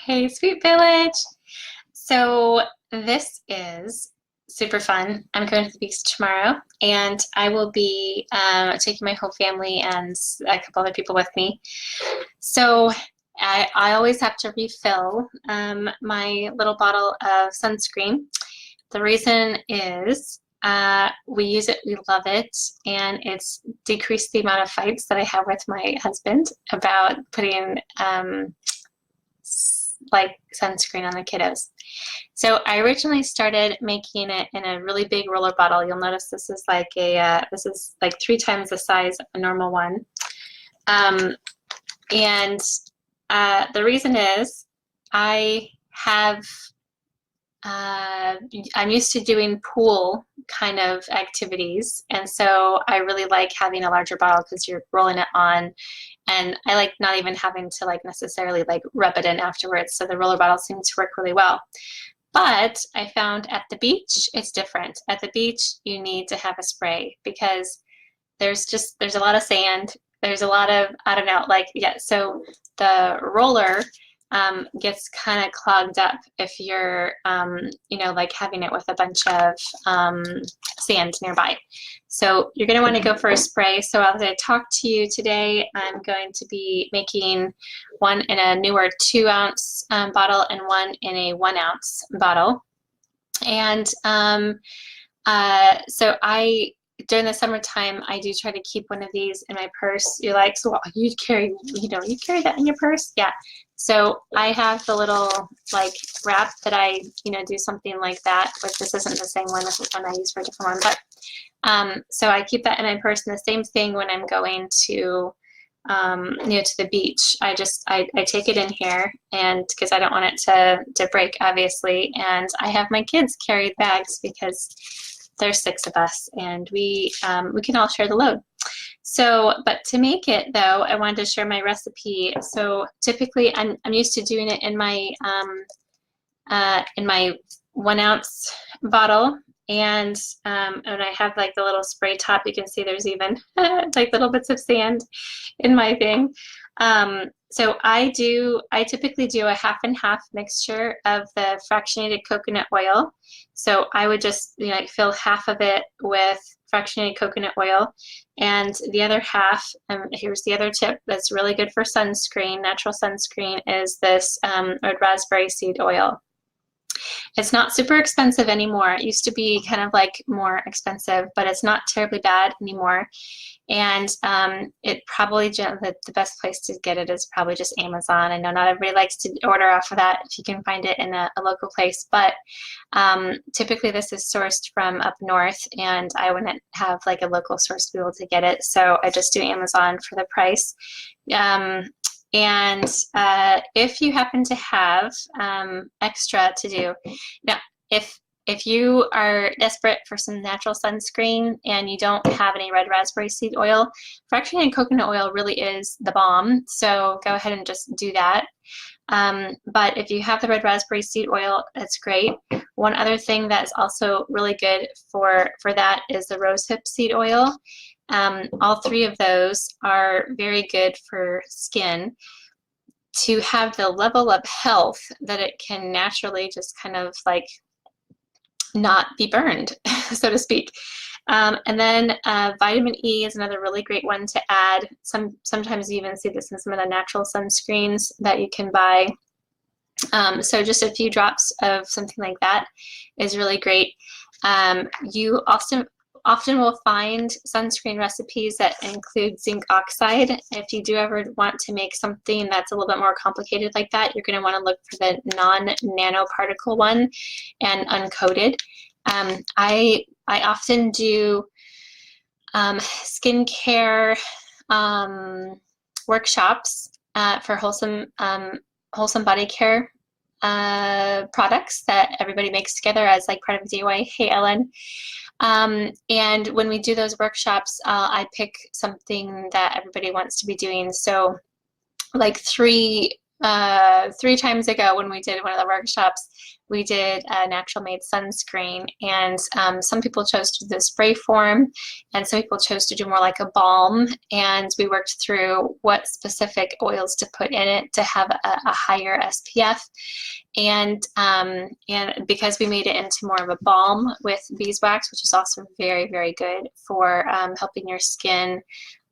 Hey, Sweet Village. So this is super fun. I'm going to the beach tomorrow, and I will be taking my whole family and a couple other people with me. So I always have to refill my little bottle of sunscreen. The reason is we use it, we love it, and it's decreased the amount of fights that I have with my husband about putting like sunscreen on the kiddos. So I originally started making it in a really big roller bottle. You'll notice this is like this is like 3 times the size of a normal one. And the reason is I have I'm used to doing pool kind of activities, and so I really like having a larger bottle because you're rolling it on, and I like not even having to like necessarily like rub it in afterwards. So the roller bottle seems to work really well. But I found at the beach it's different. At the beach you need to have a spray because there's a lot of sand. There's a lot of, I don't know, like, yeah, so the roller gets kind of clogged up if you're, like having it with a bunch of sand nearby. So you're going to want to go for a spray. So as I talk to you today, I'm going to be making one in a newer 2-ounce bottle and one in a 1-ounce bottle. And during the summertime, I do try to keep one of these in my purse. You're like, so you carry that in your purse? Yeah. So I have the little like wrap that I, do something like that, which this isn't the same one. This is one I use for a different one. But so I keep that in my purse. And the same thing when I'm going to, to the beach. I take it in here, and because I don't want it to break, obviously. And I have my kids carry bags because there's 6 of us, and we can all share the load. So, but to make it though, I wanted to share my recipe. So typically, I'm used to doing it in my 1-ounce bottle, and I have like the little spray top. You can see there's even like little bits of sand in my thing. So I typically do a half and half mixture of the fractionated coconut oil. So I would just fill half of it with fractionated coconut oil, and the other half, here's the other tip that's really good for sunscreen, natural sunscreen, is this red raspberry seed oil. It's not super expensive anymore. It used to be kind of like more expensive, but it's not terribly bad anymore. And it probably, the best place to get it is probably just Amazon. I know not everybody likes to order off of that if you can find it in a local place, but typically this is sourced from up north, and I wouldn't have like a local source to be able to get it, so I just do Amazon for the price. And if you happen to have extra to do, now if you are desperate for some natural sunscreen and you don't have any red raspberry seed oil, fractionated coconut oil really is the bomb, so go ahead and just do that. But if you have the red raspberry seed oil, that's great. One other thing that's also really good for that is the rosehip seed oil. All 3 of those are very good for skin to have the level of health that it can naturally just kind of like not be burned, so to speak. And then vitamin E is another really great one to add. Sometimes you even see this in some of the natural sunscreens that you can buy. So just a few drops of something like that is really great. You also often will find sunscreen recipes that include zinc oxide. If you do ever want to make something that's a little bit more complicated like that, you're going to want to look for the non-nanoparticle one and uncoated. I often do skincare workshops for wholesome body care products that everybody makes together as like part of a DIY. Hey, Ellen. And when we do those workshops, I pick something that everybody wants to be doing. So like 3 3 times ago when we did one of the workshops, we did a natural made sunscreen, and some people chose to do the spray form, and some people chose to do more like a balm, and we worked through what specific oils to put in it to have a higher SPF. And because we made it into more of a balm with beeswax, which is also very, very good for helping your skin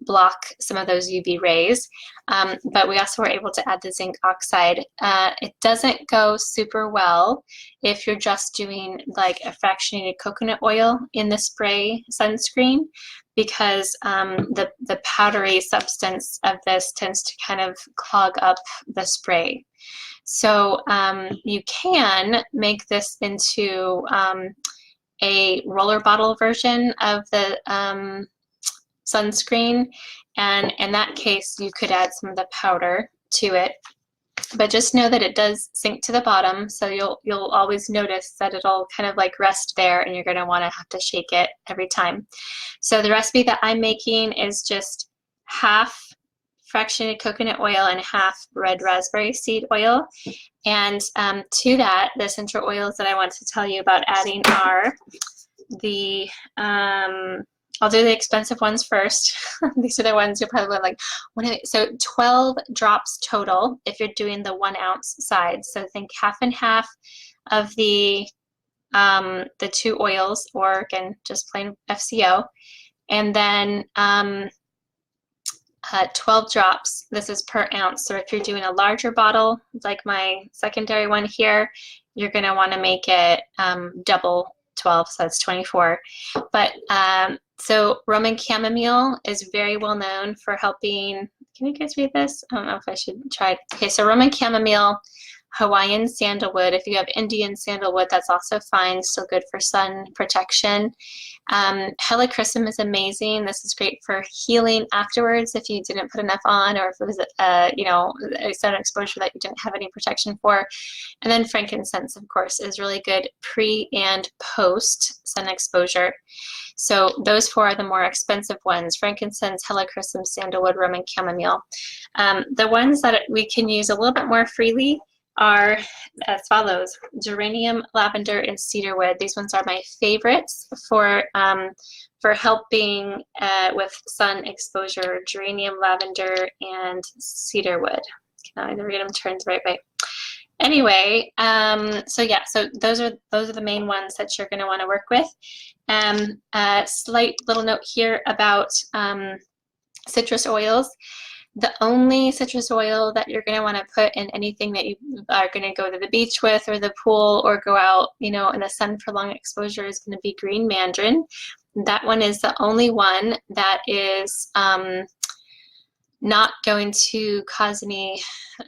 block some of those UV rays. But we also were able to add the zinc oxide. It doesn't go super well if you're just doing like a fractionated coconut oil in the spray sunscreen, because the powdery substance of this tends to kind of clog up the spray. So you can make this into a roller bottle version of the sunscreen, and in that case you could add some of the powder to it, but just know that it does sink to the bottom, so you'll always notice that it'll kind of like rest there, and you're going to want to have to shake it every time. So the recipe that I'm making is just half fractionated coconut oil and half red raspberry seed oil. And to that, the essential oils that I want to tell you about adding are the I'll do the expensive ones first. These are the ones you'll probably like. So 12 drops total if you're doing the 1 ounce size. So think half and half of the 2 oils, or again, just plain FCO. And then 12 drops. This is per ounce. So if you're doing a larger bottle, like my secondary one here, you're going to want to make it double 12, so that's 24. But so Roman chamomile is very well known for helping. Can you guys read this? I don't know if I should try it. Okay, so Roman chamomile, Hawaiian sandalwood. If you have Indian sandalwood, that's also fine, still good for sun protection. Helichrysum is amazing. This is great for healing afterwards if you didn't put enough on, or if it was a sun exposure that you didn't have any protection for. And then frankincense, of course, is really good pre and post sun exposure. So those 4 are the more expensive ones: frankincense, helichrysum, sandalwood, Roman chamomile. The ones that we can use a little bit more freely are as follows: geranium, lavender, and cedarwood. These ones are my favorites for helping with sun exposure: geranium, lavender, and cedarwood. Can I read them turned the right way? Anyway, so yeah, so those are the main ones that you're going to want to work with. Slight little note here about citrus oils. The only citrus oil that you're going to want to put in anything that you are going to go to the beach with, or the pool, or go out, in the sun for long exposure, is going to be green mandarin. That one is the only one that is not going to cause any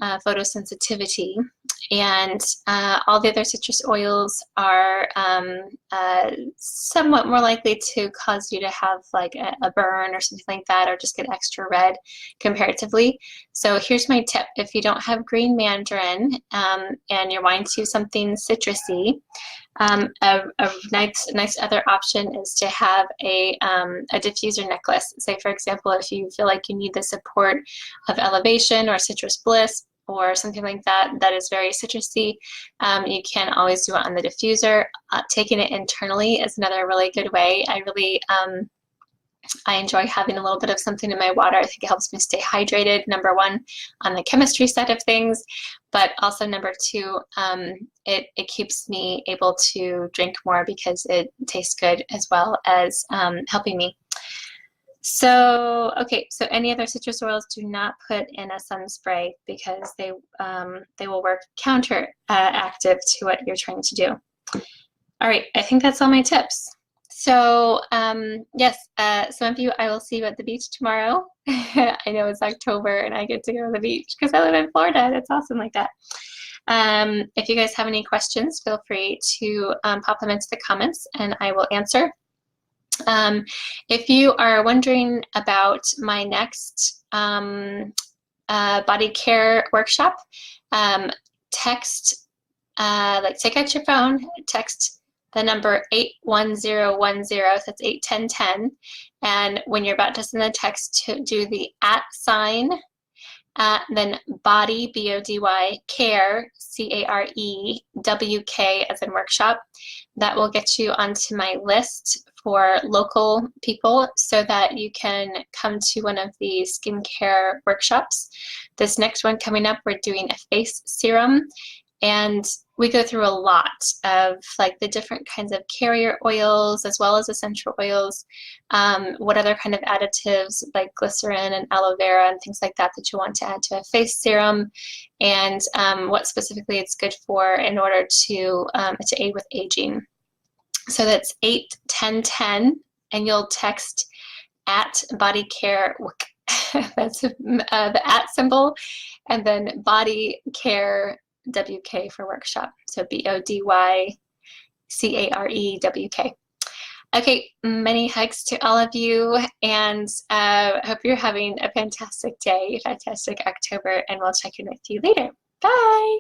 photosensitivity. And all the other citrus oils are somewhat more likely to cause you to have like a burn or something like that, or just get extra red comparatively. So here's my tip: if you don't have green mandarin and you're wanting to use something citrusy, a nice other option is to have a diffuser necklace. Say, for example, if you feel like you need the support of Elevation or Citrus Bliss, or something like that that is very citrusy, you can always do it on the diffuser. Taking it internally is another really good way. I enjoy having a little bit of something in my water. I think it helps me stay hydrated, number 1, on the chemistry side of things, but also number 2, it keeps me able to drink more because it tastes good, as well as helping me. So, okay, so any other citrus oils, do not put in a sun spray, because they will work counteractive to what you're trying to do. All right, I think that's all my tips. So, yes, some of you, I will see you at the beach tomorrow. I know it's October and I get to go to the beach because I live in Florida, and it's awesome like that. If you guys have any questions, feel free to pop them into the comments and I will answer. If you are wondering about my next body care workshop, text, take out your phone, text the number 81010, that's 81010, and when you're about to send the text, to do the @ Then body, B-O-D-Y, care, C-A-R-E, W-K as in workshop. That will get you onto my list for local people so that you can come to one of the skincare workshops. This next one coming up, we're doing a face serum, and we go through a lot of like the different kinds of carrier oils as well as essential oils, what other kind of additives like glycerin and aloe vera and things like that that you want to add to a face serum, and what specifically it's good for in order to aid with aging. So that's 81010, and you'll text at body care. That's the at symbol, and then body care WK for workshop. So BODYCAREWK. Okay, many hugs to all of you, and I hope you're having a fantastic day, fantastic October, and we'll check in with you later. Bye.